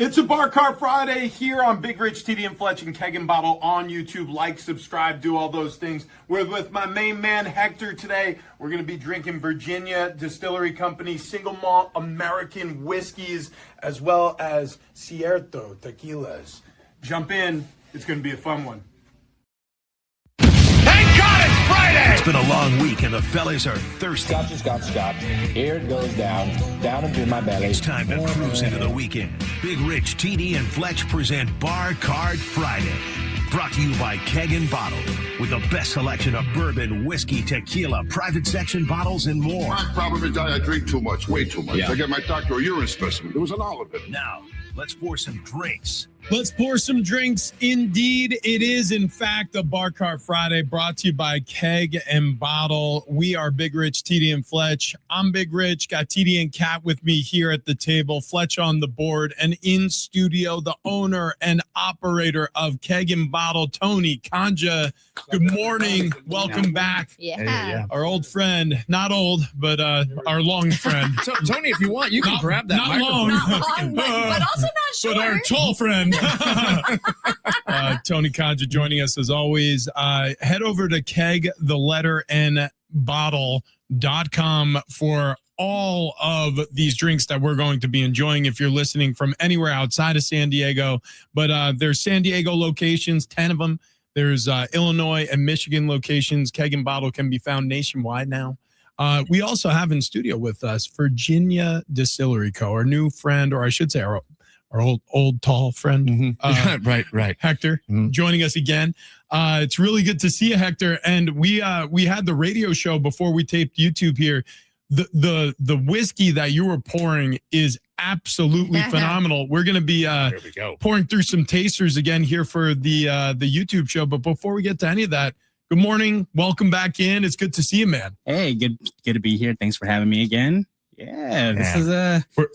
It's a Bar Car Friday here on Big Rich, TD and Fletch, and Keg N Bottle on YouTube. Like, subscribe, do all those things. We're with my main man, Hector, today. We're going to be drinking Virginia Distillery Company single malt American whiskeys, as well as Cierto Tequilas. Jump in. It's going to be a fun one. Thank God it's Friday! It's been a long week and the fellas are thirsty. Scotch. Here it goes down into my belly. It's time to cruise into the weekend. Big Rich, TD, and Fletch present Bar Card Friday. Brought to you by Keg N Bottle, with the best selection of bourbon, whiskey, tequila, private section bottles, and more. My problem is I drink too much, way too much. I get my doctor a urine specimen. There was an all of it. Now, let's pour some drinks. Let's pour some drinks. Indeed, it is, in fact, a Bar Car Friday brought to you by Keg N Bottle. We are Big Rich, TD, and Fletch. I'm Big Rich. Got TD and Kat with me here at the table. Fletch on the board. And in studio, the owner and operator of Keg N Bottle, Tony Kanja. Good morning. Welcome back. Yeah. Our old friend. Not old, but our long friend. Tony, if you want, you can grab that microphone. Not long, but also not short. But our tall friend. Tony Kanja joining us as always. Head over to kegnbottle.com for all of these drinks that we're going to be enjoying if you're listening from anywhere outside of San Diego. But there's San Diego locations, 10 of them. There's Illinois and Michigan locations. Keg N Bottle can be found nationwide now. We also have in studio with us Virginia Distillery Co., our new friend, or I should say our old tall friend, Right. Hector, joining us again. It's really good to see you, Hector. And we had the radio show before we taped YouTube here. The whiskey that you were pouring is absolutely phenomenal. We're going to be pouring through some tasters again here for the YouTube show. But before we get to any of that, good morning. Welcome back in. It's good to see you, man. Hey, good to be here. Thanks for having me again. Yeah, this is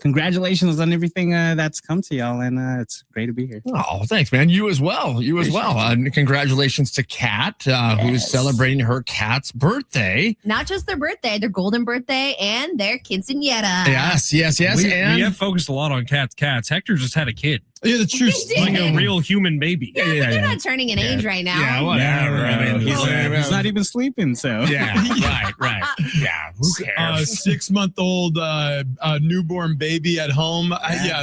congratulations on everything that's come to y'all, and it's great to be here. Oh, thanks, man. You as well. Congratulations to Kat, who's celebrating her cat's birthday. Not just their birthday, their golden birthday, and their quinceañera. Yes. We have focused a lot on cats. Hector just had a kid. Yeah, that's true. Like a real human baby. Yeah, but they're not turning an age right now. Yeah, whatever. I mean, he's not even sleeping, so. Yeah, right. Yeah, who cares? 6-month-old newborn baby at home.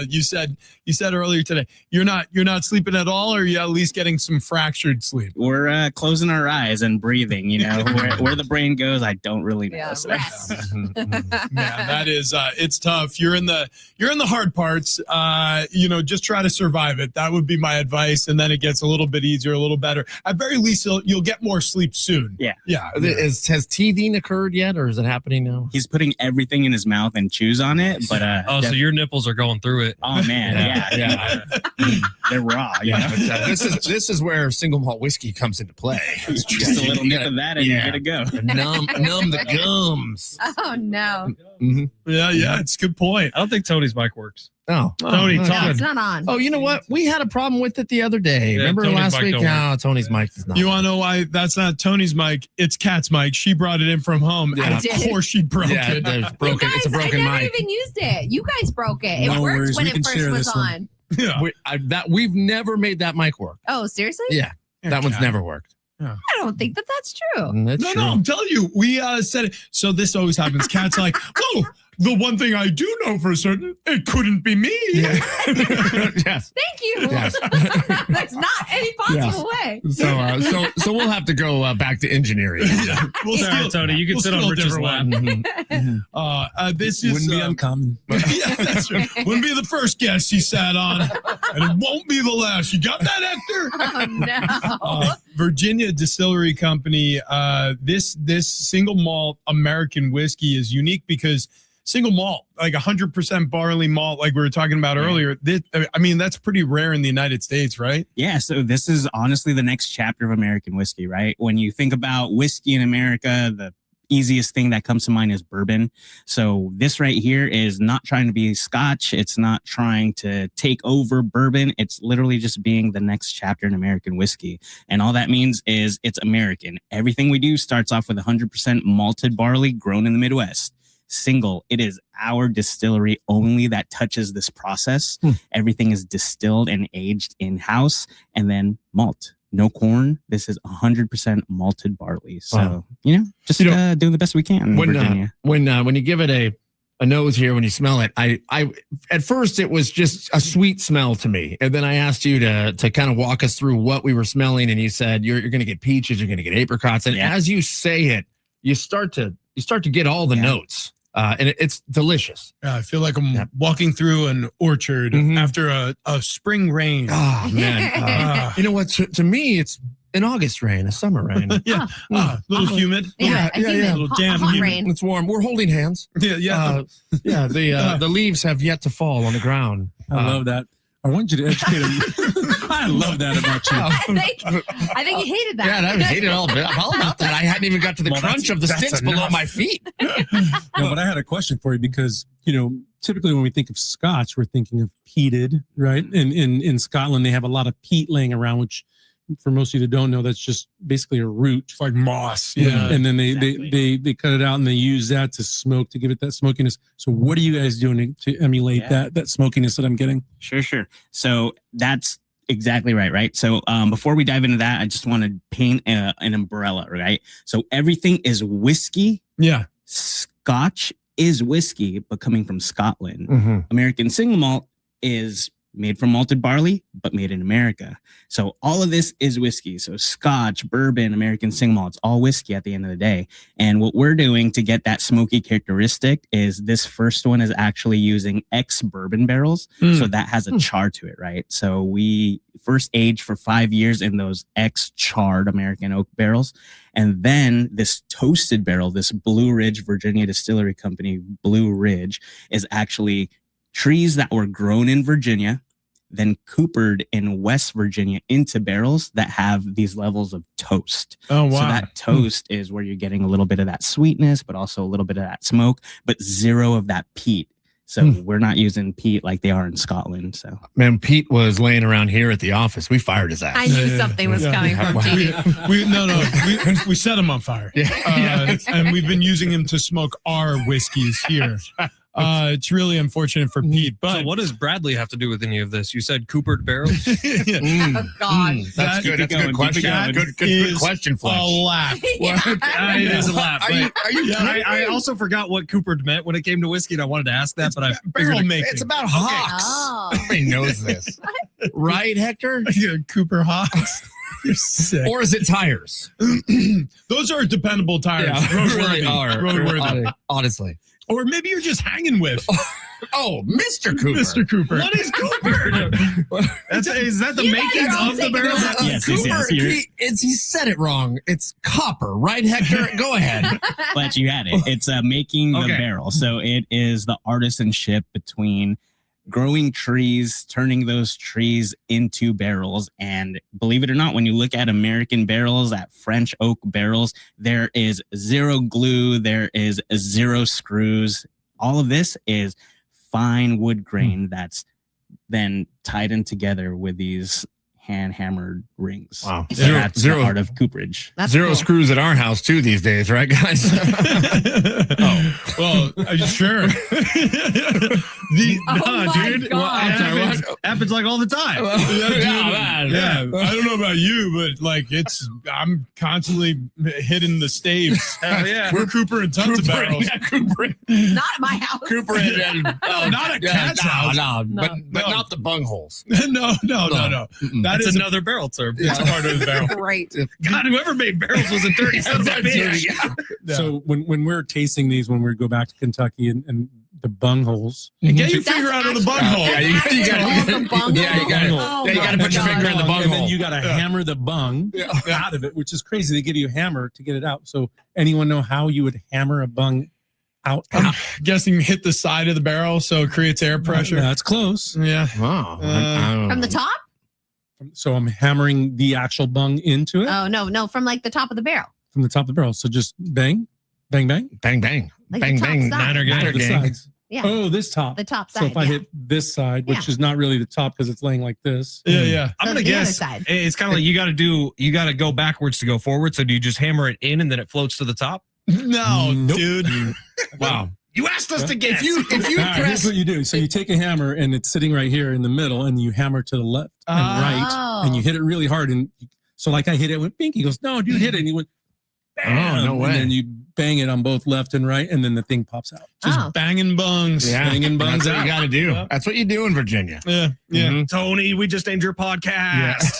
You said earlier today you're not sleeping at all, or are you at least getting some fractured sleep? We're closing our eyes and breathing. You know, where the brain goes, I don't really know. So. Rest. Man, that is it's tough. You're in the hard parts. Just try to survive it. That would be my advice, and then it gets a little bit easier, a little better. At very least, you'll get more sleep soon. Yeah. Has teething occurred yet, or is it happening now? He's putting everything in his mouth and chews on it, but so your nipples are going through it. Oh man, yeah. They're raw. Yeah, but, this is where single malt whiskey comes into play. Just a little nip of that, and you're good to go. Numb the gums. Oh no. Mm-hmm. Yeah, it's a good point. I don't think Tony's mic works. Oh, Tony, No, it's not on. Oh, you know what? We had a problem with it the other day. Yeah, Remember Tony's last mic week? don't work. No, Tony's mic is not. You want to know why that's not Tony's mic? It's Kat's mic. She brought it in from home. Yeah. And I of did. course she broke it. There's broken. You guys, It's a broken I never mic. even used it. You guys broke it. It No worked worries, when we it can first share was this one. on. Yeah. We've never made that mic work. Oh, seriously? Yeah, that one's never worked. I don't think that's true. That's No, true. I'm telling you, we said it. So this always happens. Kat's like, oh, the one thing I do know for certain, it couldn't be me. Yes. Thank you. Yes. That's not any possible way. So we'll have to go back to engineering. We'll Sorry, steal- Tony, you can we'll sit on steal a Rich's different lap. one. This is Wouldn't be uncommon. yeah, that's right. Wouldn't be the first guest he sat on, and it won't be the last. You got that, Hector? Oh no. Virginia Distillery Company. This single malt American whiskey is unique because single malt, like 100% barley malt, like we were talking about earlier. That's pretty rare in the United States, right? Yeah, so this is honestly the next chapter of American whiskey, right? When you think about whiskey in America, the easiest thing that comes to mind is bourbon. So this right here is not trying to be Scotch. It's not trying to take over bourbon. It's literally just being the next chapter in American whiskey. And all that means is it's American. Everything we do starts off with 100% malted barley grown in the Midwest. single. It is our distillery only that touches this process. Everything is distilled and aged in-house, and then malt. No corn. This is 100% malted barley. So, just doing the best we can in Virginia. When you give it a nose here, when you smell it, I at first it was just a sweet smell to me. And then I asked you to kind of walk us through what we were smelling. And you said, you're going to get peaches, you're going to get apricots. And as you say it, you start to get all the notes. And it's delicious. Yeah, I feel like I'm walking through an orchard after a spring rain. Oh, man. You know what? To me, it's an August rain, a summer rain. A little humid. Yeah, a little damp hot humid. rain. It's warm. We're holding hands. The leaves have yet to fall on the ground. I love that. I want you to educate them. I love that about you. I think you hated that. Yeah, I hated all about that. I hadn't even got to the crunch of the sticks below my feet. No, but I had a question for you because, typically when we think of Scotch, we're thinking of peated, right? And in Scotland, they have a lot of peat laying around, which for most of you that don't know, that's just basically a root. It's like moss. Yeah. And then they cut it out and they use that to smoke, to give it that smokiness. So what are you guys doing to emulate that smokiness that I'm getting? Sure. So that's exactly right? So before we dive into that, I just want to paint an umbrella, right? So everything is whiskey. Yeah. Scotch is whiskey, but coming from Scotland. American single malt is made from malted barley, but made in America. So all of this is whiskey. So Scotch, bourbon, American single malt, it's all whiskey at the end of the day. And what we're doing to get that smoky characteristic is this first one is actually using ex-bourbon barrels. So that has a char to it, right? So we first aged for 5 years in those ex-charred American oak barrels. And then this toasted barrel, this Blue Ridge Virginia Distillery Company, Blue Ridge, is actually trees that were grown in Virginia, then coopered in West Virginia into barrels that have these levels of toast. Oh, wow. So that toast is where you're getting a little bit of that sweetness, but also a little bit of that smoke, but zero of that peat. So we're not using peat like they are in Scotland. So, man, Pete was laying around here at the office. We fired his ass. I knew something was coming from TV. We set him on fire. And we've been using him to smoke our whiskeys here. It's really unfortunate for Pete. But so what does Bradley have to do with any of this? You said coopered barrels? Oh, God. That's good. That's a good question. Good question, Fletch. A lap. It is a lap. Are you I also forgot what coopered meant when it came to whiskey, and I wanted to ask that, but I barrel figured making. It's about hawks. Oh. Everybody knows this. Right, Hector? Cooper Hawks. You're sick. Or is it tires? Those are dependable tires. Really are. Roadworthy. Honestly. Or maybe you're just hanging with. Oh, Mr. Cooper. Mr. Cooper. What is Cooper? Is that the making of the barrel? Yes, Cooper, he said it wrong. It's copper, right, Hector? Go ahead. But you had it. It's making the barrel. So it is the artisanship between growing trees, turning those trees into barrels. And believe it or not, when you look at American barrels, at French oak barrels, there is zero glue, there is zero screws. All of this is fine wood grain that's then tied in together with these hand-hammered rings. Wow. So that's the art of cooperage. That's Zero cool. screws at our house, too, these days, right, guys? Well, are you sure? Dude. God. Happens like all the time. Yeah, I don't know about you, but like I'm constantly hitting the staves. Hell yeah. We're Cooper and tons of barrels. Cooper. Not at my house. Cooper and Not at Cat's house. But not the bungholes. No. That That's is another barrel term. It's part of the barrel. Great. God, whoever made barrels was a dirty son of a bitch. Yeah. So when we're tasting these, when we go back to Kentucky and the bungholes. Get your finger out of the bunghole. Yeah, you gotta put your finger in the bunghole. And then you gotta hammer the bung out of it, which is crazy. They give you a hammer to get it out. So anyone know how you would hammer a bung out? I'm guessing hit the side of the barrel so it creates air pressure. That's close. Yeah. Wow. From the top? So I'm hammering the actual bung into it Oh, no. From like the top of the barrel. from the top of the barrel. So just bang, bang, bang. Bang, bang. Like Bang, the top bang. side. Niner gang. The sides. Yeah. Oh, this top. The top So side. if I hit this side, which is not really the top because it's laying like this. Yeah. I'm So gonna the other guess side. it's kind of like you got to go backwards to go forward. So do you just hammer it in and then it floats to the top? No, Nope. dude. Wow. You asked us to guess. If you Here's press, what you do. So you take a hammer and it's sitting right here in the middle, and you hammer to the left and right, and you hit it really hard. And so, like I hit it, went pink. He goes, "No, dude, hit it." And he went, "Bam!" Oh, no way. And then you bang it on both left and right, and then the thing pops out. Just banging bungs. yeah, banging buns that's what out. you got to do. Yeah. That's what you do in Virginia. Yeah. Mhm. Tony, we just named your podcast.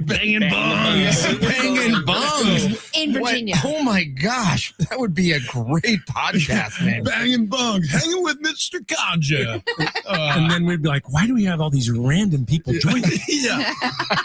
Banging bungs. Banging bungs. In Virginia. What? Oh my gosh, that would be a great podcast name. Banging bungs. Hanging with Mr. Kaja. And then we'd be like, "Why do we have all these random people joining?" Yeah.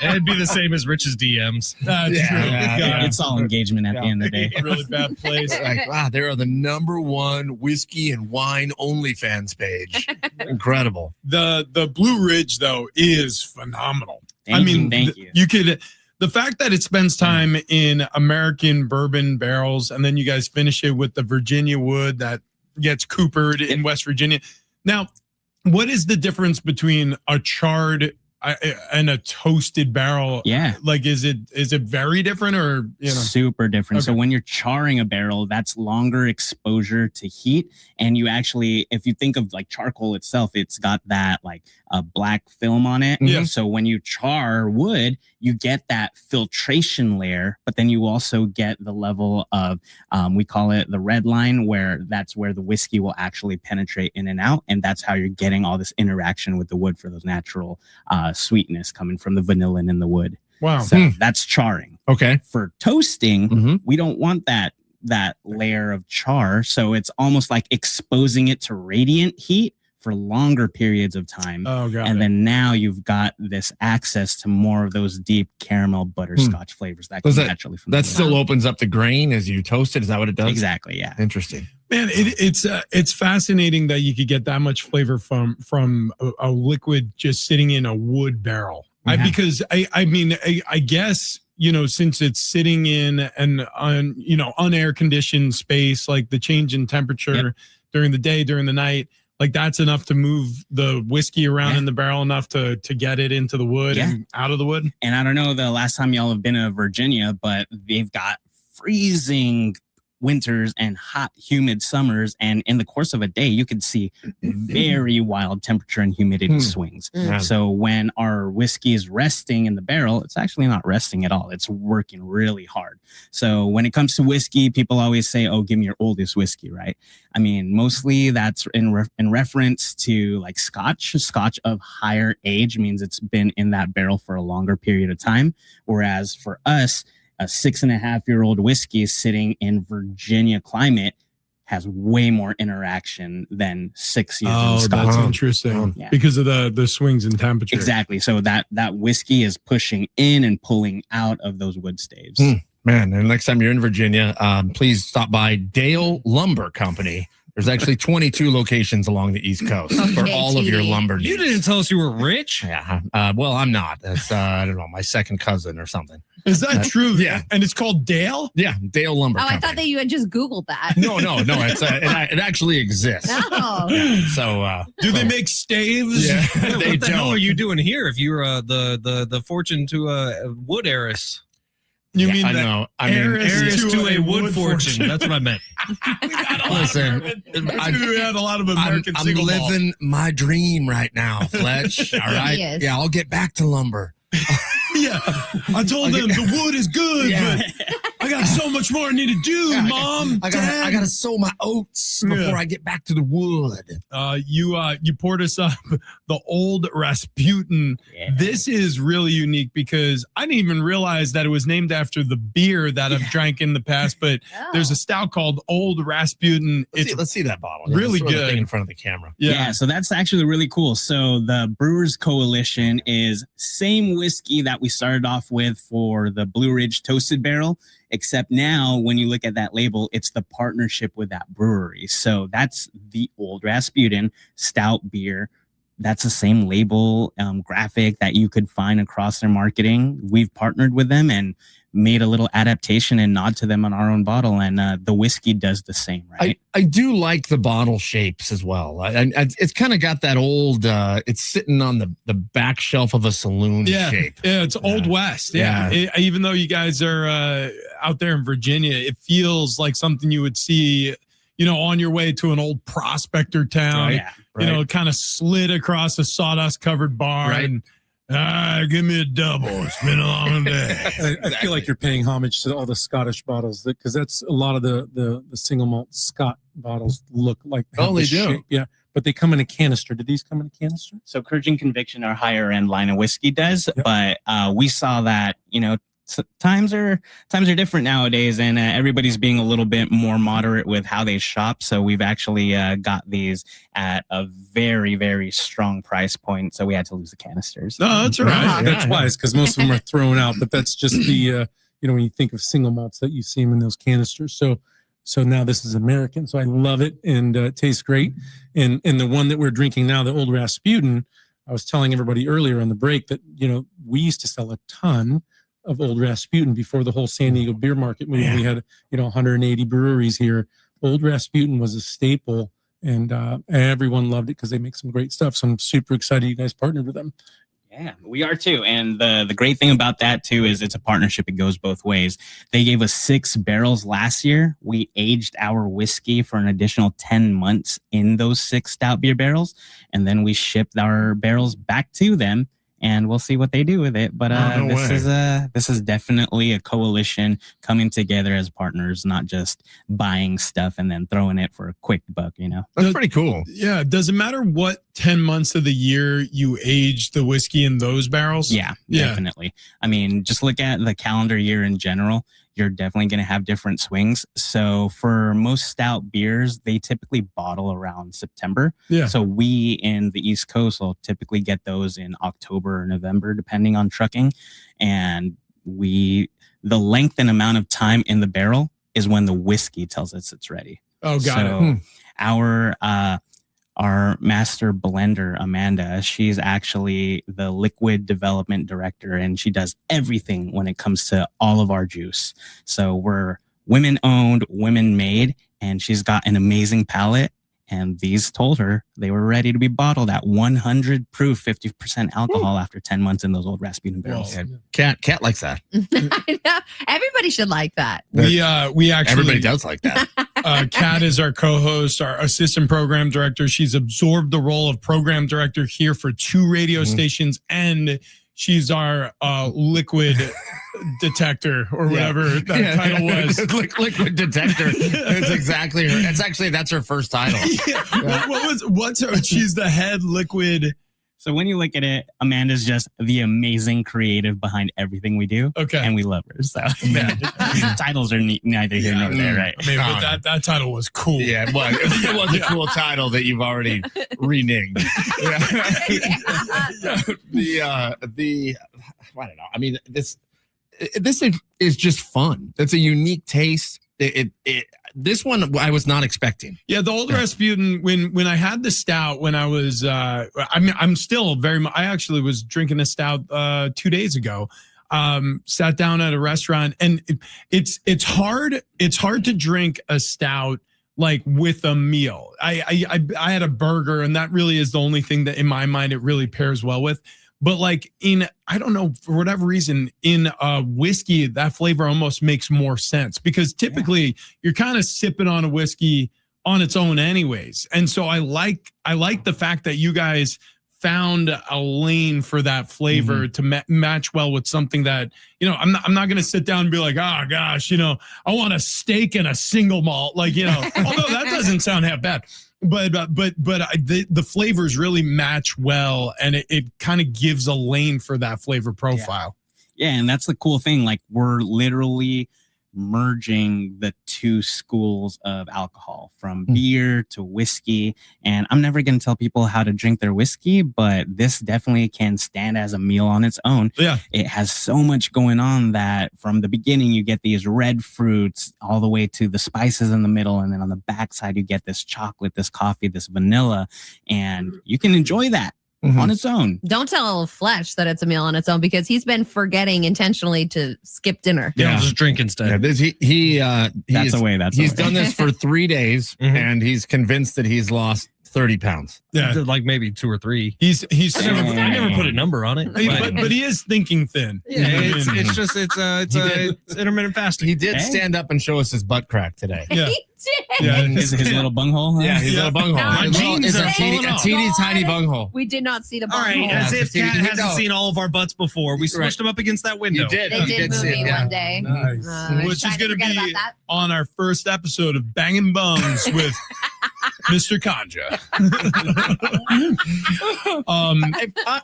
It'd be the same as Rich's DMs. That's Yeah, true. yeah, God. It's all engagement at the end of the day. Really bad place. Like, wow, they are the #1 whiskey and wine OnlyFans page. Incredible. The Blue Ridge though is phenomenal. Thank you. You could the fact that it spends time in American bourbon barrels and then you guys finish it with the Virginia wood that gets coopered in West Virginia. Now, what is the difference between a charred and a toasted barrel? Yeah. Like, is it very different or, Super different. So Okay. when you're charring a barrel, that's longer exposure to heat. And you actually, if you think of like charcoal itself, it's got that like a black film on it. Yeah. So when you char wood, you get that filtration layer, but then you also get the level of, we call it the red line, where that's where the whiskey will actually penetrate in and out. And that's how you're getting all this interaction with the wood for those natural sweetness coming from the vanillin in the wood. Wow. So that's charring. Okay. For toasting, Mhm. we don't want that layer of char. So it's almost like exposing it to radiant heat for longer periods of time. Oh god. And then now you've got this access to more of those deep caramel butterscotch flavors that Does come that- naturally from the That wood. still opens up the grain as you toast it. Is that what it does? Exactly, yeah. Interesting. Man, it's fascinating that you could get that much flavor from a liquid just sitting in a wood barrel. Yeah. Because I guess, since it's sitting in an unair conditioned space, like the change in temperature during the day, during the night, like that's enough to move the whiskey around in the barrel enough to get it into the wood and out of the wood. And I don't know the last time y'all have been to Virginia, but they've got freezing winters and hot, humid summers. And in the course of a day, you could see very wild temperature and humidity swings. Yeah. So when our whiskey is resting in the barrel, it's actually not resting at all. It's working really hard. So when it comes to whiskey, people always say, "Oh, give me your oldest whiskey," right? I mean, mostly that's in reference to like Scotch. Scotch of higher age means it's been in that barrel for a longer period of time. Whereas for us, a 6.5-year-old whiskey sitting in Virginia climate has way more interaction than 6 years in Scotland. That's interesting. Yeah. Because of the swings in temperature. Exactly. So that whiskey is pushing in and pulling out of those wood staves. Man, and next time you're in Virginia, please stop by Dale Lumber Company. There's actually 22 locations along the East Coast for all of your lumber needs. You didn't tell us you were rich. Yeah. Well, I'm not. That's, I don't know, my second cousin or something. Is that true? Yeah. And it's called Dale? Yeah, Dale Lumber Oh, I Company. thought that you had just Googled that. No. It's it actually exists. No. So, Do they make staves? yeah, What they the hell don't. are you doing here if you're the fortune to a wood heiress? You Yeah, mean I that know. I mean, heiress to a wood fortune. That's what I meant. listen, we had a lot of American I'm single malt. living my dream right now, Fletch. All right. He is. Yeah, I'll get back to lumber. Yeah. I told them the wood is good, Yeah. but I got so much more I need to do, Yeah, Mom. I Dad. gotta sow my oats before Yeah. I get back to the wood. You poured us up the old Rasputin. Yeah. This is really unique because I didn't even realize that it was named after the beer that I've drank in the past, but Oh. there's a stout called Old Rasputin. Let's see that bottle. really Let's throw the good. thing in front of the camera. Yeah, so that's actually really cool. So the Brewers Coalition is same whiskey that we started off with for the Blue Ridge Toasted Barrel, except now when you look at that label, it's the partnership with that brewery. So that's the Old Rasputin stout beer. That's the same label graphic that you could find across their marketing. We've partnered with them and made a little adaptation and nod to them on our own bottle, and the whiskey does the same, right? I do like the bottle shapes as well. It's kind of got that old. It's sitting on the back shelf of a saloon shape. Yeah, it's Old West. Yeah. Even though you guys are out there in Virginia, it feels like something you would see, on your way to an old prospector town, Right, kind of slid across a sawdust covered bar and give me a double. It's been a long day. I feel like you're paying homage to all the Scottish bottles because that's a lot of the single malt Scott bottles look like. They do. Shape. Yeah, but they come in a canister. Did these come in a canister? So Courage and Conviction, our higher end line of whiskey does, but we saw that times are different nowadays, and everybody's being a little bit more moderate with how they shop. So we've actually got these at a very, very strong price point. So we had to lose the canisters. No, that's all right. That's wise because most of them are thrown out. But that's just the when you think of single malts that you see them in those canisters. So now this is American. So I love it and it tastes great. And the one that we're drinking now, the Old Rasputin, I was telling everybody earlier on the break that we used to sell a ton of Old Rasputin before the whole San Diego beer market moved. We had 180 breweries here. Old Rasputin was a staple, and everyone loved it because they make some great stuff. So I'm super excited you guys partnered with them. Yeah, we are too. And the great thing about that too is it's a partnership. It goes both ways. They gave us 6 barrels last year. We aged our whiskey for an additional 10 months in those 6 stout beer barrels, and then we shipped our barrels back to them. And we'll see what they do with it. But this is definitely a coalition coming together as partners, not just buying stuff and then throwing it for a quick buck, That's pretty cool. Yeah. Does it matter what 10 months of the year you age the whiskey in those barrels? Yeah, definitely. I mean, just look at the calendar year in general. You're definitely going to have different swings. So for most stout beers, they typically bottle around September. Yeah. So we in the East Coast will typically get those in October or November, depending on trucking. And the length and amount of time in the barrel is when the whiskey tells us it's ready. Oh, got it. Our master blender, Amanda, she's actually the liquid development director, and she does everything when it comes to all of our juice. So we're women owned, women made, and she's got an amazing palate. And these told her they were ready to be bottled at 100 proof, 50% alcohol after 10 months in those Old Rasputin barrels. Cat likes that. I know. Everybody should like that. We actually everybody does like that. Kat is our co-host, our assistant program director. She's absorbed the role of program director here for 2 radio stations, and she's our liquid detector or whatever that title was. Liquid detector. That's exactly her. That's her first title. What's her? She's the head liquid. So when you look at it, Amanda's just the amazing creative behind everything we do. Okay. And we love her. So titles are neither here nor there, right? I mean, but that title was cool. Yeah, it was a cool title that you've already reneged. I don't know. I mean, this is just fun. It's a unique taste. This one I was not expecting. Yeah, the Old Rasputin. When I had the stout, when I was, I'm still very much. I actually was drinking a stout 2 days ago. Sat down at a restaurant, and it's hard. It's hard to drink a stout like with a meal. I had a burger, and that really is the only thing that in my mind it really pairs well with. But like I don't know, for whatever reason, in whiskey, that flavor almost makes more sense because typically you're kind of sipping on a whiskey on its own anyways. And so I like the fact that you guys found a lane for that flavor to match well with something that, I'm not going to sit down and be like, oh gosh, I want a steak and a single malt. Like, although that doesn't sound half bad. But the flavors really match well, and it kind of gives a lane for that flavor profile. Yeah, and that's the cool thing. Like we're literally merging the 2 schools of alcohol from beer to whiskey. And I'm never going to tell people how to drink their whiskey, but this definitely can stand as a meal on its own. Yeah. It has so much going on that from the beginning, you get these red fruits all the way to the spices in the middle. And then on the backside, you get this chocolate, this coffee, this vanilla, and you can enjoy that on its own. Don't tell Fletch that it's a meal on its own because he's been forgetting intentionally to skip dinner. Yeah, just drink instead. Yeah, he's done this for 3 days, and he's convinced that he's lost 30 pounds. Yeah, like maybe 2 or 3. I never put a number on it. But he is thinking thin. Yeah, it's intermittent fasting. He did stand up and show us his butt crack today. Yeah. He Yeah, his little bunghole. Huh? Yeah, his little bunghole. My jeans It's are a falling off. teeny tiny bunghole. We did not see the All right, bunghole. as Yeah, if so Kat you hasn't know. seen all of our butts before. We Right. smushed them up against that window. You did. They You did move see it, me yeah. one day. Nice. Which Trying is to going to forget be about that. on our first episode of Bangin' Bums with Mr. Kanja.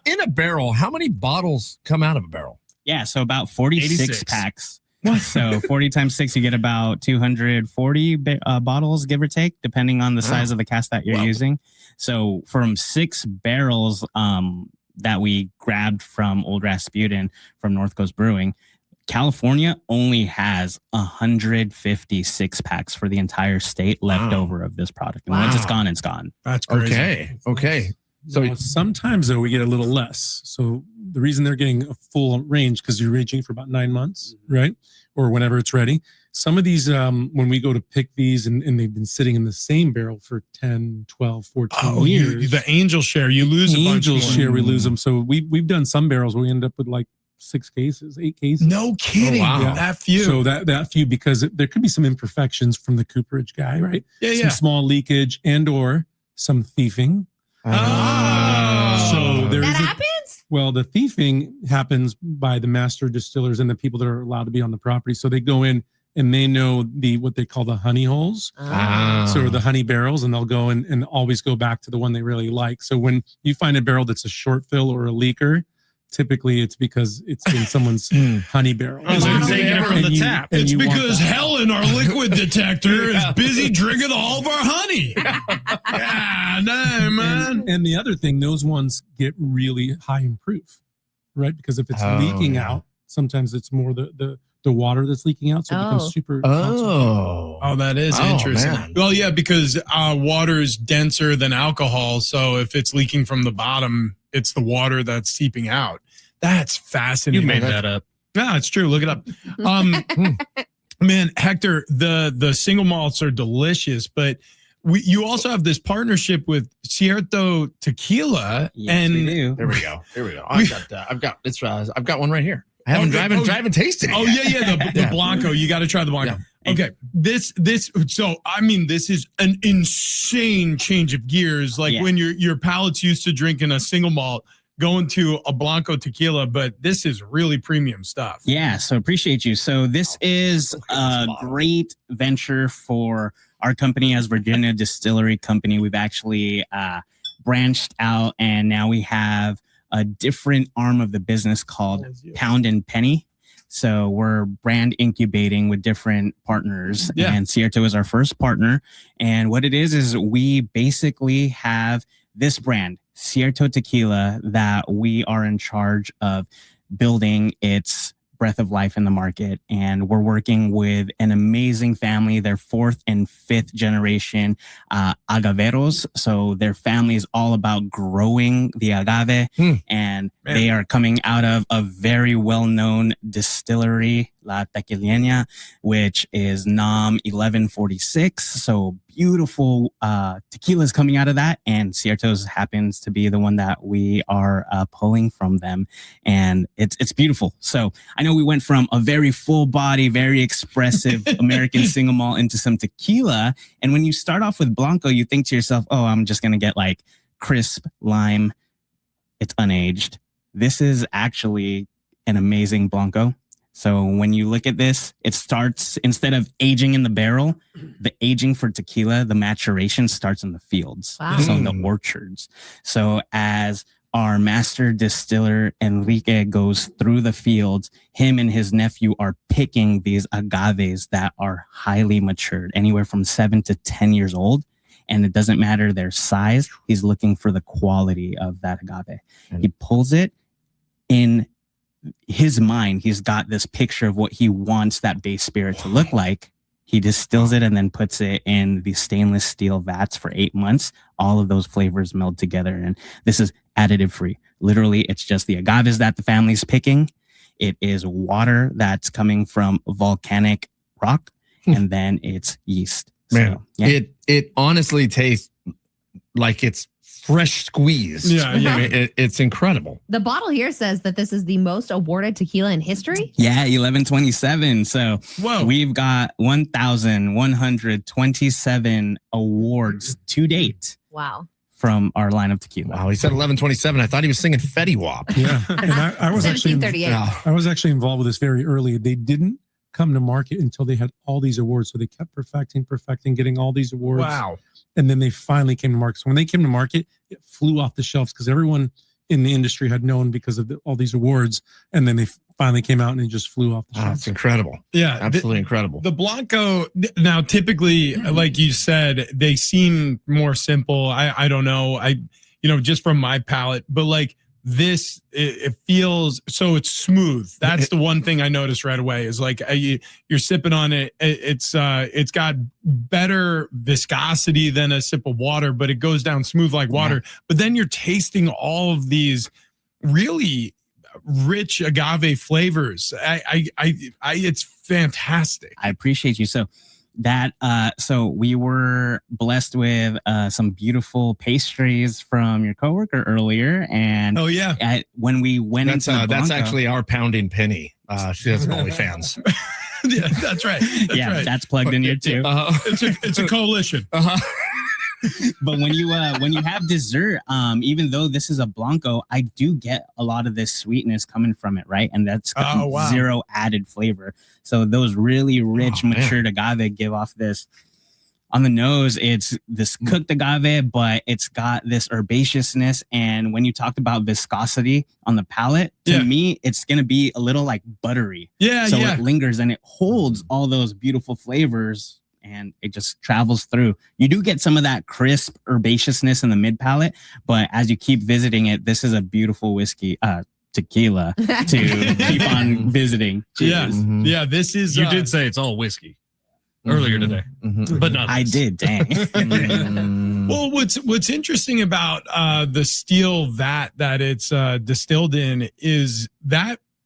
In a barrel, how many bottles come out of a barrel? Yeah, so about 46 86. packs. So 40 times 6, you get about 240 bottles, give or take, depending on the size of the cask that you're using. So from 6 barrels that we grabbed from Old Rasputin from North Coast Brewing, California only has 156 packs for the entire state left over of this product. And once it's gone, it's gone. That's crazy. Okay. So Now, sometimes though we get a little less. So the reason they're getting a full range because you're raging for about 9 months, right? Or whenever it's ready. Some of these, when we go to pick these and they've been sitting in the same barrel for 10, 12, 14 years. The angel share, you lose a bunch Angel more. share, we lose them. So we've done some barrels where we end up with like 6 cases, 8 cases. No kidding. Oh, wow. Yeah. That few. So that few, because there could be some imperfections from the cooperage guy, right? Yeah, Some yeah. small leakage and or some thieving. So there That is a, happens? well, the thieving happens by the master distillers and the people that are allowed to be on the property. So they go in and they know what they call the honey holes. So the honey barrels, and they'll go and always go back to the one they really like. So when you find a barrel that's a short fill or a leaker, typically it's because it's in someone's honey barrel. Oh, they're taking it from the tap. and It's you want because that. Helen, our liquid detector, is busy drinking all of our honey. Yeah, no, man. And the other thing, those ones get really high in proof, right? Because if it's Oh, leaking yeah. out, sometimes it's more the water that's leaking out, so it becomes super concentrated. Oh, that is interesting. man. Well, yeah, because water is denser than alcohol. So if it's leaking from the bottom, it's the water that's seeping out. That's fascinating. You made that up. Yeah, it's true. Look it up. Man, Hector, the single malts are delicious, but you also have this partnership with Cierto Tequila, Yes, we do. There we go. I've got one right here. I haven't driven tasted it. Oh yet. yeah, the Blanco. You got to try the Blanco. Yeah. Okay, this. So I mean, this is an insane change of gears. Like Yeah. when your palate's used to drinking a single malt, going to a Blanco tequila, but this is really premium stuff. Yeah, so appreciate you. So this is a great venture for our company as Virginia Distillery Company. We've actually branched out, and now we have a different arm of the business called Pound and Penny. So we're brand incubating with different partners, Yeah. and Cierto is our first partner. And what it is we basically have this brand, Cierto Tequila, that we are in charge of building its breath of life in the market. And we're working with an amazing family. They're 4th and 5th generation agaveros. So their family is all about growing the agave. And they are coming out of a very well-known distillery, La Tequilena, which is NOM 1146. So beautiful tequilas coming out of that. And Cierto's happens to be the one that we are pulling from them. And it's beautiful. So I know we went from a very full body, very expressive American single malt into some tequila. And when you start off with Blanco, you think to yourself, oh, I'm just going to get like crisp lime. It's unaged. This is actually an amazing Blanco. So when you look at this, it starts, instead of aging in the barrel, the aging for tequila, the maturation starts in the fields. Wow. So in the orchards. So as our master distiller Enrique goes through the fields, him and his nephew are picking these agaves that are highly matured, anywhere from 7 to 10 years old. And it doesn't matter their size. He's looking for the quality of that agave. He pulls it in his mind. He's got this picture of what he wants that base spirit to look like. He distills it and then puts it in the stainless steel vats for 8 months. All of those flavors meld together. And this is additive free. Literally, it's just the agaves that the family's picking. It is water that's coming from volcanic rock. And then it's yeast. Man, So, yeah. it honestly tastes like it's fresh squeezed. Yeah, yeah. I mean, it's incredible. The bottle here says that this is the most awarded tequila in history. Yeah, 1127. So Whoa. we've got 1,127 awards to date Wow. from our line of tequila. Wow, he said 1127. I thought he was singing Fetty Wap. Yeah, and I was actually 1738. I was actually involved with this very early. They didn't come to market until they had all these awards, so they kept perfecting, getting all these awards. Wow. And then they finally came to market. So when they came to market, it flew off the shelves because everyone in the industry had known because of all these awards. And then they finally came out and it just flew off the Wow, shelves. it's incredible. Yeah. Absolutely incredible. The Blanco, now typically, like you said, they seem more simple. I don't know. Just from my palate, but like this, it feels so it's smooth. That's the one thing I noticed right away is like you're sipping on it. It's got better viscosity than a sip of water, but it goes down smooth like water. Yeah. But then you're tasting all of these really rich agave flavors. It's fantastic. I appreciate you. So we were blessed with some beautiful pastries from your coworker earlier, and when we went into the that's Blanco, actually our pounding penny. She has OnlyFans. Yeah, that's right. That's plugged in here too. It's a coalition. But when you have dessert, even though this is a Blanco, I do get a lot of this sweetness coming from it, right? And that's got zero added flavor. So those really rich, matured agave give off this. On the nose, it's this cooked agave, but it's got this herbaceousness. And when you talked about viscosity on the palate, to me, it's going to be a little like buttery. Yeah, so it lingers and it holds all those beautiful flavors. And it just travels through. You do get some of that crisp herbaceousness in the mid palate, but as you keep visiting it, this is a beautiful whiskey, tequila to keep on visiting. Yes. Yeah, this is. You did say it's all whiskey earlier today, but not. I did. Dang. Well, what's interesting about the steel that it's distilled in is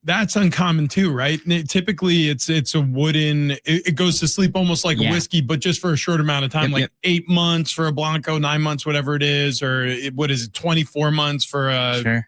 that's uncommon too, right? Typically, it's a wooden. It goes to sleep almost like a whiskey, but just for a short amount of time, 8 months for a Blanco, 9 months, whatever it is, or what is it, 24 months for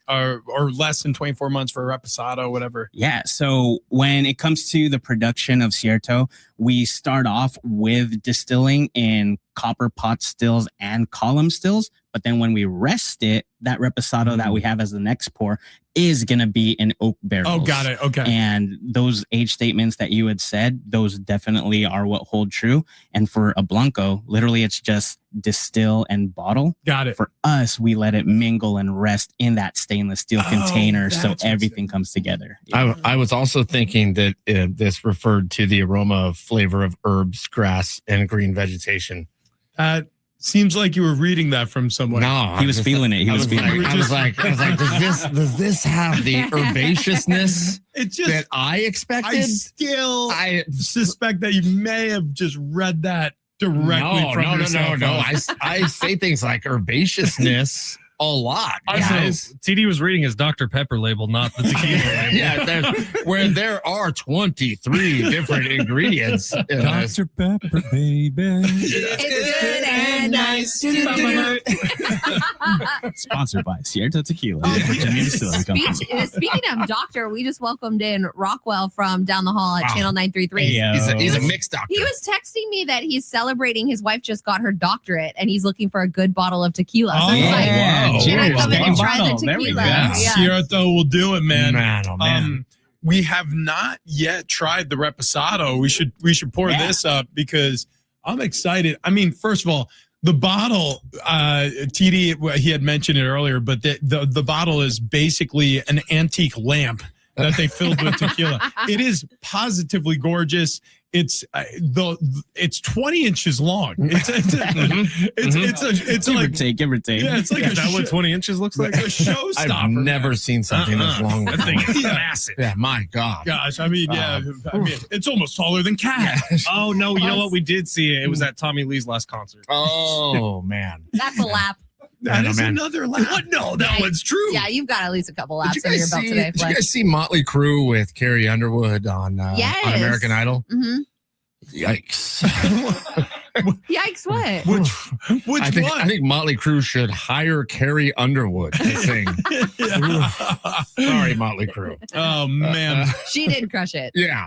or less than 24 months for a Reposado, whatever. Yeah. So when it comes to the production of Cierto, we start off with distilling in copper pot stills and column stills. But then when we rest it, that Reposado that we have as the next pour is going to be in oak barrels. Oh, got it. Okay. And those age statements that you had said, those definitely are what hold true. And for a Blanco, literally it's just distill and bottle. Got it. For us, we let it mingle and rest in that stainless steel container so everything comes together. I was also thinking that this referred to the aroma of flavor of herbs, grass, and green vegetation. Seems like you were reading that from somewhere. No, he was feeling it. I was like, does this have the herbaceousness that I expected? I suspect that you may have just read that directly from yourself. No. I say things like herbaceousness a lot, guys. TD was reading his Dr. Pepper label, not the tequila label. Yeah, where there are 23 different ingredients. Dr. Pepper, baby. It's good and nice. Sponsored by Cierto Tequila. Virginia Distilling Company. Speaking of doctor, we just welcomed in Rockwell from down the hall at Channel 933. He's a mixed doctor. He was texting me that he's celebrating. His wife just got her doctorate, and he's looking for a good bottle of tequila. So he's like, wow. can I come in and try the There we tequila? go. Yeah. Cierto will do it, man. Man. We have not yet tried the Reposado. We should pour this up because I'm excited. I mean, first of all, the bottle, TD, he had mentioned it earlier, but the bottle is basically an antique lamp that they filled with tequila. It is positively gorgeous. It's 20 inches long. It's like give or take. Yeah, it's like is that what 20 inches looks like? A showstopper. I've never seen something this long. That thing is massive. Yeah, my God. Gosh, I mean, it's almost taller than Cat. Oh no, you know what? We did see it. It was at Tommy Lee's last concert. Oh man, That's a lap. That is another lap. What? No, that one's true. Yeah, you've got at least a couple laps did under you your guys belt see? today. Did you guys see Motley Crue with Carrie Underwood on Yes. American Idol? Mm-hmm. Yikes! Yikes! What? Which I think Motley Crue should hire Carrie Underwood to sing. Sorry, Motley Crue. Oh man, She did crush it. Yeah.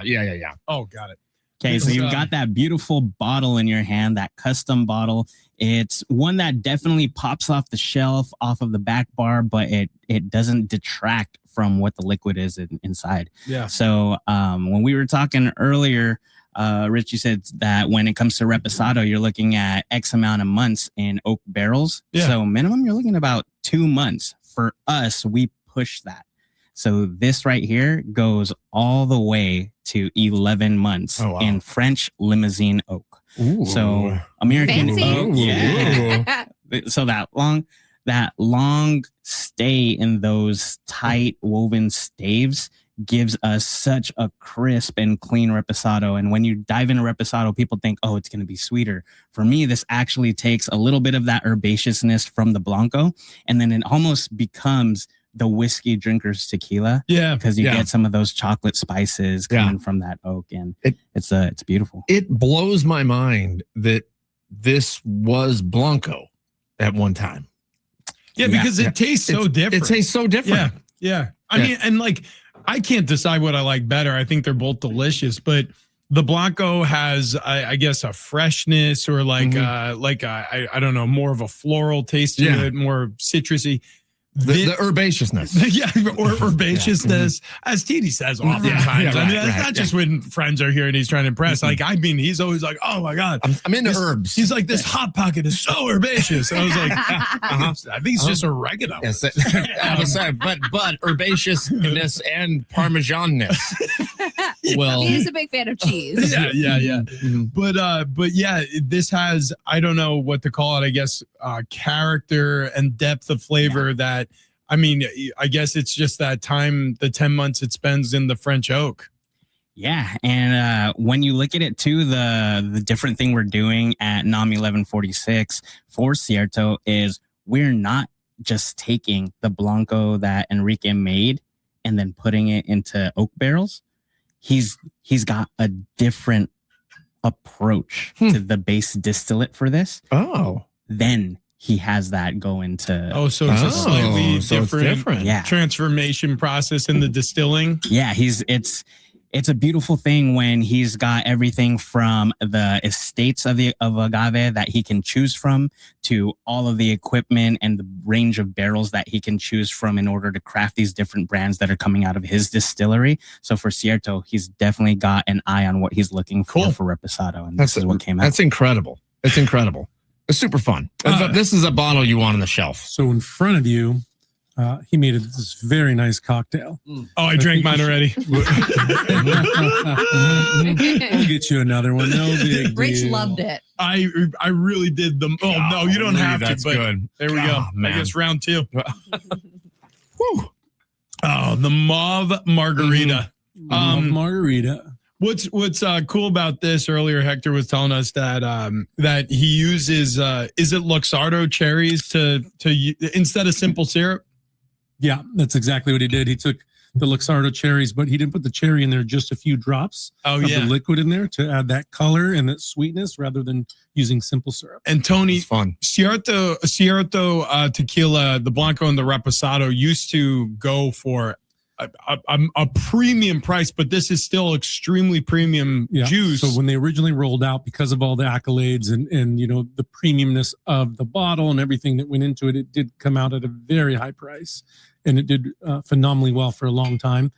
oh got it. Okay, so you've got that beautiful bottle in your hand, that custom bottle. It's one that definitely pops off the shelf, off of the back bar, but it doesn't detract from what the liquid is inside. Yeah. So when we were talking earlier, Rich, you said that when it comes to Reposado, you're looking at X amount of months in oak barrels. Yeah. So minimum, you're looking at about 2 months. For us, we push that. So this right here goes all the way to 11 months in French limousine oak. Ooh. So American Fancy. oak, yeah. So that long stay in those tight woven staves gives us such a crisp and clean reposado. And when you dive into reposado, people think, oh, it's going to be sweeter. For me, this actually takes a little bit of that herbaceousness from the Blanco, and then it almost becomes the whiskey drinker's tequila. Yeah. Because you get some of those chocolate spices coming from that oak, and it's beautiful. It blows my mind that this was Blanco at one time. Yeah, because it tastes so different. It tastes so different. Yeah. I mean, and like, I can't decide what I like better. I think they're both delicious, but the Blanco has, I guess, a freshness or like, I don't know, more of a floral taste to it, more citrusy. The herbaceousness. Or herbaceousness, as TD says oftentimes. I mean, that's not just when friends are here and he's trying to impress. Like, I mean, he's always like, oh my God. I'm into herbs. He's like, this Hot Pocket is so herbaceous. I was like, I think it's just oregano. Yes, but herbaceousness and parmesanness. Well, He's a big fan of cheese. Yeah. But yeah, this has, I don't know what to call it. I guess character and depth of flavor that, I mean, I guess it's just that time, the 10 months it spends in the French oak. Yeah, and when you look at it too, the different thing we're doing at NAM 1146 for Cierto is we're not just taking the Blanco that Enrique made and then putting it into oak barrels. He's got a different approach to the base distillate for this. Oh. Then he has that go into So it's a slightly different yeah. transformation process in the distilling. Yeah, it's a beautiful thing when he's got everything from the estates of agave that he can choose from to all of the equipment and the range of barrels that he can choose from in order to craft these different brands that are coming out of his distillery. So for Cierto, he's definitely got an eye on what he's looking for Reposado, and this is what came out. That's incredible. It's incredible. It's super fun. This is a bottle you want on the shelf. So in front of you, he made this very nice cocktail. Oh, I drank mine already. We'll get you another one. No big Rich deal. loved it. I really did them. Oh, no, you don't have that's to. But good. there we go. Man. I guess round 2. Whew. Oh, the mauve margarita. Margarita. What's cool about this? Earlier, Hector was telling us that that he uses is it Luxardo cherries to instead of simple syrup? Yeah, that's exactly what he did. He took the Luxardo cherries, but he didn't put the cherry in there, just a few drops of the liquid in there to add that color and that sweetness rather than using simple syrup. And Tony, It's fun. Cierto tequila, the Blanco and the Reposado used to go for a premium price, but this is still extremely premium juice. So when they originally rolled out, because of all the accolades and you know the premiumness of the bottle and everything that went into it, it did come out at a very high price, and it did phenomenally well for a long time.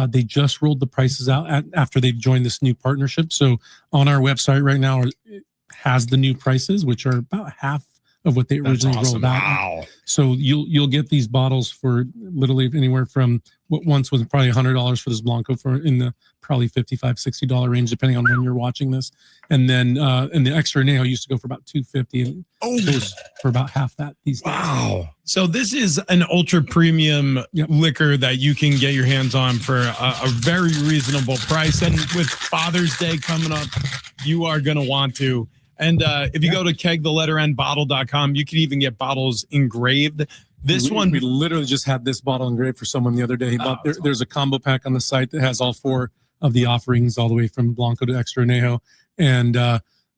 They just rolled the prices out after they've joined this new partnership. So on our website right now, it has the new prices, which are about half of what they originally rolled out. Wow. So you'll get these bottles for literally anywhere from what once was probably $100 for this Blanco for in the probably $55-$60 range, depending on when you're watching this. And then and the extra añejo used to go for about $250, and goes for about half that these days. Wow. So this is an ultra premium liquor that you can get your hands on for a very reasonable price. And with Father's Day coming up, you are going to want to. And if you go to keg-the-letter-n-bottle.com, you can even get bottles engraved. This one, we literally just had this bottle engraved for someone the other day. He bought, there's a combo pack on the site that has all 4 of the offerings, all the way from Blanco to Extra Añejo. And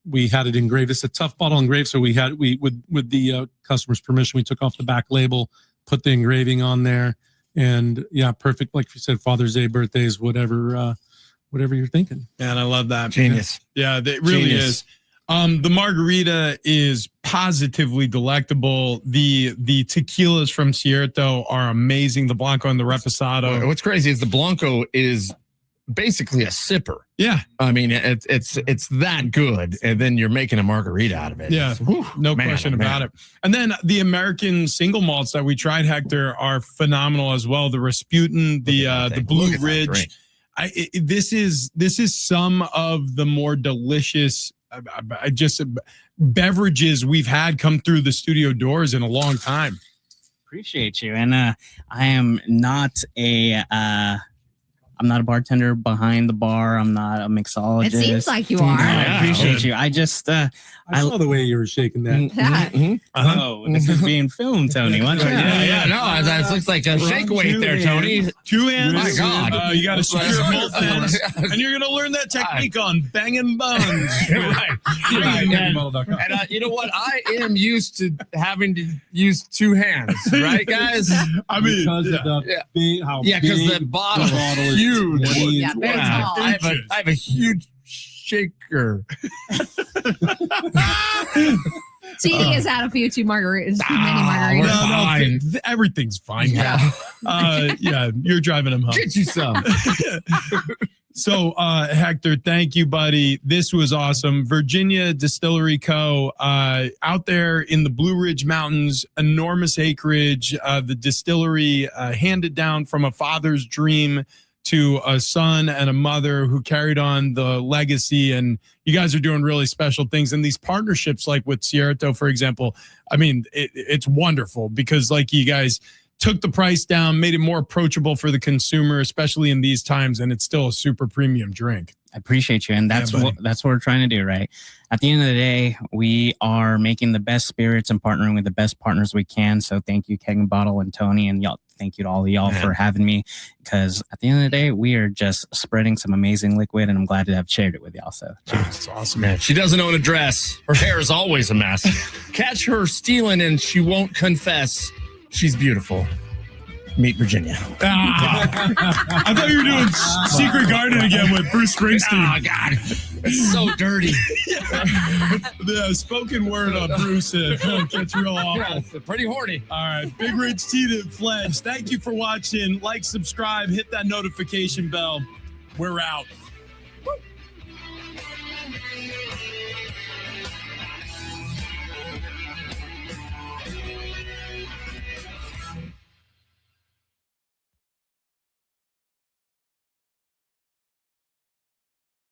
we had it engraved. It's a tough bottle engraved, so we with the customer's permission, we took off the back label, put the engraving on there, and yeah, perfect. Like you said, Father's Day, birthdays, whatever you're thinking. Man, I love that. Genius. Yeah, it really is. The margarita is positively delectable. The tequilas from Cierto are amazing. The Blanco and the Reposado. What's crazy is the Blanco is basically a sipper. Yeah. I mean, it's that good, and then you're making a margarita out of it. Yeah, no question about it. And then the American single malts that we tried, Hector, are phenomenal as well. The Rasputin, the Blue Ridge. This is some of the more delicious beverages we've had come through the studio doors in a long time. Appreciate you. And I am not I'm not a bartender behind the bar. I'm not a mixologist. It seems like you are. I appreciate you. I just I saw the way you were shaking that. Oh, this is being filmed, Tony. Watch it. Yeah. No, that looks like a shake weight there, Tony. 2 hands. My God. You got to secure both ends, and you're going to learn that technique on banging buns. Right. And you know what? I am used to having to use 2 hands, right, guys? I mean, Because of the because the bottle is huge. Yeah, very tall. I have a huge shaker. TD has had a few too many margaritas. No, everything's fine. Yeah. You're driving him home. Get you some. So, Hector, thank you, buddy. This was awesome. Virginia Distillery Co. Out there in the Blue Ridge Mountains, enormous acreage. The distillery handed down from a father's dream to a son and a mother who carried on the legacy. And you guys are doing really special things. And these partnerships, like with Cierto, for example, I mean, it's wonderful because like you guys took the price down, made it more approachable for the consumer, especially in these times. And it's still a super premium drink. I appreciate you. And that's what we're trying to do, right? At the end of the day, we are making the best spirits and partnering with the best partners we can. So thank you, Keg N Bottle and Tony, and y'all. Thank you to all of y'all for having me, because at the end of the day, we are just spreading some amazing liquid, and I'm glad to have shared it with y'all. So That's awesome, Man, she doesn't own a dress. Her hair is always a mess. Catch her stealing and she won't confess. She's beautiful. Meet Virginia. I thought you were doing Secret Garden again with Bruce Springsteen. Oh, God. It's so dirty. The spoken word on Bruce gets real awful. Yeah, it's pretty horny. All right. Big Rich T and Fletch. Thank you for watching. Like, subscribe, hit that notification bell. We're out.